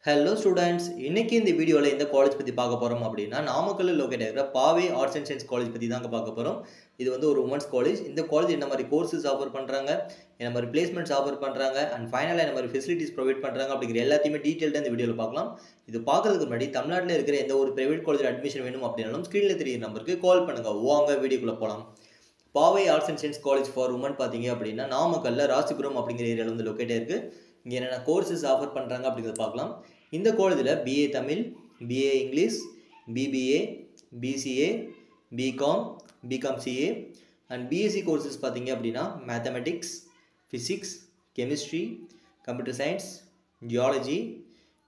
Hello students, இன்னைக்கு இந்த வீடியோவில் எந்த காலேஜ் பற்றி பார்க்க போகிறோம் அப்படின்னா நாமக்கல்லில் லொக்கேட் ஆகிற Bhave arts and science college பற்றி தாங்க பார்க்க போகிறோம். இது வந்து ஒரு உமன்ஸ் காலேஜ். இந்த காலேஜ் என்ன மாதிரி கோர்சஸ் ஆஃபர் பண்ணுறாங்க, என்ன மாதிரி பிளேஸ்மெண்ட்ஸ் ஆஃபர் பண்ணுறாங்க அண்ட் ஃபைனலாக என்ன மாதிரி ஃபெசிலிட்டிஸ் ப்ரொவைட் பண்ணுறாங்க அப்படிங்கிற எல்லாத்தையுமே டீட்டெயில்டாக இந்த வீடியோவில் பார்க்கலாம். இது பார்க்கறதுக்கு முன்னாடி தமிழ்நாட்டில் இருக்கிற எந்த ஒரு பிரைவேட் காலேஜில் அட்மிஷன் வேணும் அப்படின்னாலும் ஸ்க்ரீனில் தெரியுற நம்பருக்கு கால் பண்ணுங்கள். வாங்க வீடியோக்குள்ளே போகலாம். Paavai arts and science college for women பார்த்தீங்க அப்படின்னா நாமக்கல்ல ராசிபுரம் அப்படிங்கிற ஏரியாவில் வந்து லொக்கேட் ஆயிருக்கு. இங்கே என்னென்ன கோர்சஸ் ஆஃபர் பண்ணுறாங்க அப்படிங்கிறத பார்க்கலாம். இந்த காலேஜில் BA Tamil, BA English, BBA, BCA, BCom, BCom CA and BSc courses பார்த்தீங்க அப்படின்னா mathematics, physics, chemistry, computer science, geology,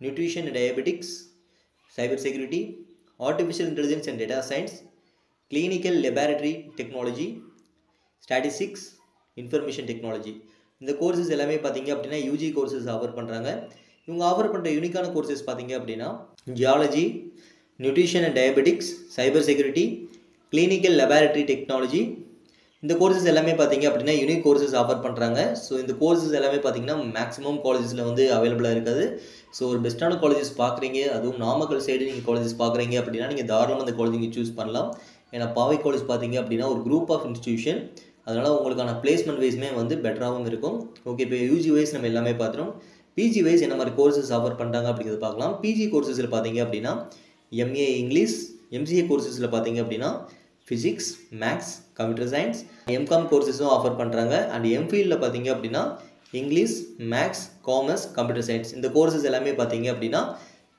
nutrition and dietetics, cyber security, artificial intelligence and data science, clinical laboratory technology, statistics, information technology. இந்த courses எல்லாமே பார்த்தீங்க அப்படின்னா UG courses offer பண்ணுறாங்க. இவங்க offer பண்ணுற யூனிக்கான கோர்சஸ் பார்த்தீங்க அப்படின்னா geology, nutrition and dietetics, cyber security, clinical laboratory technology. இந்த கோர்சஸ் எல்லாமே பார்த்தீங்க அப்படின்னா யூனிக் கோர்சஸ் ஆஃபர் பண்ணுறாங்க. ஸோ இந்த கோர்சஸ் எல்லாமே பார்த்தீங்கன்னா மேக்ஸிமம் காலேஜஸில் வந்து அவைலபிளாக இருக்காது. ஸோ ஒரு பெஸ்ட்டான காலேஜஸ் பார்க்குறீங்க, அதுவும் நாமக்கல் சைடு நீங்கள் காலேஜஸ் பார்க்குறீங்க அப்படின்னா நீங்கள் தாராளமாக அந்த காலேஜ் நீங்கள் சூஸ் பண்ணலாம். ஏன்னா பாவை காலேஜ் பார்த்தீங்க அப்படின்னா ஒரு குரூப் ஆஃப் இன்ஸ்டிடியூஷன், அதனால் உங்களுக்கான பிளேஸ்மெண்ட் வைஸ்மே வந்து பெட்டராகவும் இருக்கும். ஓகே, இப்போ யூஜி வைஸ் நம்ம எல்லாமே பார்த்துட்டோம். பிஜி வைஸ் என்ன மாதிரி கோர்சஸ் ஆஃபர் பண்ணுறாங்க அப்படிங்கிறது பார்க்கலாம். பிஜி கோர்சஸில் பார்த்தீங்க அப்படின்னா எம்ஏ இங்கிலீஷ், எம்சிஏ கோர்சஸில் பார்த்தீங்க அப்படின்னா physics, maths, computer science, MCom கோர்சஸும் ஆஃபர் பண்ணுறாங்க. அண்ட் எம்ஃபீல்டில் பார்த்தீங்க அப்படின்னா English, maths, commerce, computer science. இந்த கோர்சஸ் எல்லாமே பார்த்தீங்க அப்படின்னா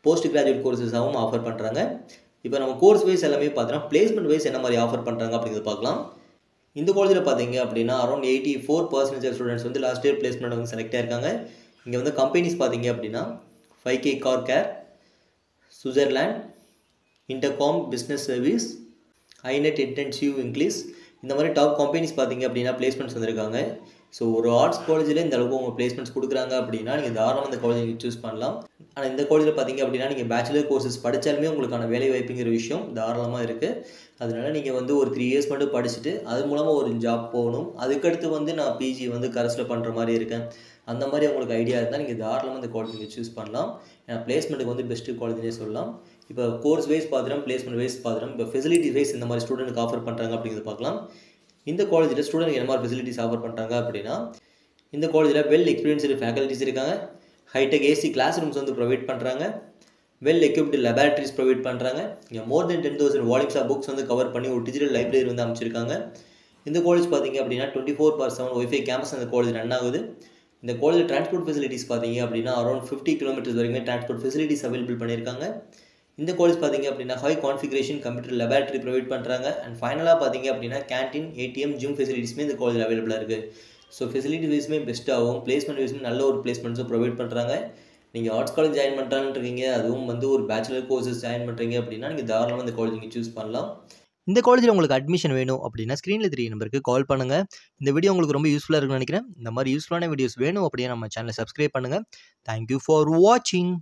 போஸ்ட் கிராஜுவேட் கோர்சஸாகவும் ஆஃபர் பண்ணுறாங்க. இப்போ நம்ம கோர்ஸ் வைஸ் எல்லாமே பார்த்தோன்னா பிளேஸ்மெண்ட் வைஸ் என்ன மாதிரி ஆஃபர் பண்ணுறாங்க அப்படிங்கிறது பார்க்கலாம். இந்த காலேஜில் பார்த்தீங்க அப்படின்னா அரௌண்ட் 84% ஸ்டூடெண்ட்ஸ் வந்து லாஸ்ட் இயர் பிளேஸ்மெண்ட் வந்து செலக்ட் ஆயிருக்காங்க. இங்கே வந்து கம்பெனிஸ் பார்த்தீங்க அப்படின்னா 5K car care, Switzerland, Intercom business service, iNet intensive English, இந்த மாதிரி டாப் கம்பெனிஸ் பார்த்தீங்க அப்படின்னா பிளேஸ்மெண்ட்ஸ் வந்திருக்காங்க. ஸோ ஒரு ஆர்ட்ஸ் காலேஜில் இந்த அளவுக்கு உங்கள் பிளேஸ்மெண்ட்ஸ் கொடுக்குறாங்க அப்படின்னா நீங்கள் தாராளமாக இந்த காலேஜ் நீங்கள் சூஸ் பண்ணலாம். ஆனால் இந்த காலேஜில் பார்த்தீங்க அப்படின்னா நீங்கள் பேச்சுலர் கோர்சஸ் படித்தாலுமே உங்களுக்கான வேலை வாய்ப்புங்கிற விஷயம் தாராளமாக இருக்குது. அதனால் நீங்கள் வந்து ஒரு 3 இயர்ஸ் மட்டும் படிச்சுட்டு அது மூலமாக ஒரு ஜாப் போகணும், அதுக்கடுத்து வந்து நான் பிஜி வந்து கரஸில் பண்ணுற மாதிரி இருக்கேன், அந்த மாதிரி உங்களுக்கு ஐடியா இருந்தால் நீங்கள் தாராளமாக இந்த காலேஜ் நீங்கள் சூஸ் பண்ணலாம். ஏன்னா பிளேஸ்மெண்ட்டுக்கு வந்து பெஸ்ட்டு காலேஜ்னே சொல்லலாம். இப்போ கோர்ஸ் வைஸ் பார்த்துட்டோம், பிளேஸ்மெண்ட் வைஸ் பார்த்துட்டோம். இப்போ ஃபெசிலிட்டி வைஸ் இந்த மாதிரி ஸ்டூடெண்ட்டுக்கு ஆஃபர் பண்ணுறாங்க அப்படிங்கிறது பார்க்கலாம். இந்த காலேஜில் ஸ்டூடெண்ட் என்ன மாதிரி ஃபெசிலிட்டிஸ் ஆஃபர் பண்ணுறாங்க அப்படின்னா இந்த காலேஜில் வெல் எக்ஸ்பீரியன்ஸ்டு ஃபேக்கல்ட்டிஸ் இருக்காங்க, ஹைடெக் ஏசி கிளாஸ் ரூம்ஸ் வந்து ப்ரொவைட் பண்ணுறாங்க, வெல் எக்யூப்டு லெபார்டரிஸ் ப்ரொவைட் பண்ணுறாங்க. இங்கே மோர் தென் 10,000 வால்யூம்ஸ் ஆஃப் புக்ஸ் வந்து கவர் பண்ணி ஒரு டிஜிட்டல் லைப்ரரி வந்து அமைச்சிருக்காங்க. இந்த காலேஜ் பார்த்தீங்க அப்படின்னா 24/7 ஒய்ஃபை கேம்பஸ் அந்த காலேஜ் ரன் ஆகுது. இந்த காலேஜில் டிரான்ஸ்போர்ட் ஃபெசிலிட்டிஸ் பார்த்தீங்க அப்படின்னா அரௌண்ட் 50 கிலோமீட்டர்ஸ் வரைக்கும் டிரான்ஸ்போர்ட் ஃபெசிலிட்டிஸ் அவைலபிள் பண்ணியிருக்காங்க. இந்த கோர்ஸ் பார்த்தீங்க அப்படின்னா high configuration computer laboratory provide பண்ணுறாங்க. அண்ட் ஃபைனலாக பார்த்தீங்க அப்படின்னா கேன்டீன், ஏடிஎம், ஜிம் ஃபெசிலிட்டிஸ்மே இந்த காலேஜில் அவைலபிளாக இருக்குது. ஸோ ஃபெசிலிட்டி வைஸ்மே பெஸ்ட்டாகவும் பிளேஸ்மெண்ட் வைஸ்மே நல்ல ஒரு பிளேஸ்மெண்ட்ஸும் ப்ரொவைட் பண்ணுறாங்க. நீங்கள் ஆர்ட்ஸ் காலேஜ் ஜாயின் பண்ணுறான்னு இருக்கீங்க, அதுவும் வந்து ஒரு பேச்சுலர் கோர்சஸ் ஜாயின் பண்ணுறீங்க அப்படின்னா நீங்கள் தாராளமாக இந்த காலேஜ் நீங்கள் சூஸ் பண்ணலாம். இந்த காலேஜில் உங்களுக்கு அட்மிஷன் வேணும் அப்படின்னா ஸ்க்ரீனில் தெரிய நம்பருக்கு கால் பண்ணுங்கள். இந்த வீடியோ உங்களுக்கு ரொம்ப யூஸ்ஃபுல்லாக இருக்குன்னு நினைக்கிறேன். இந்த மாதிரி யூஸ்ஃபுல்லான வீடியோஸ் வேணும் அப்படின்னா நம்ம சேனலை சப்ஸ்கிரைப் பண்ணுங்கள். தேங்க்யூ ஃபார் வாட்சிங்.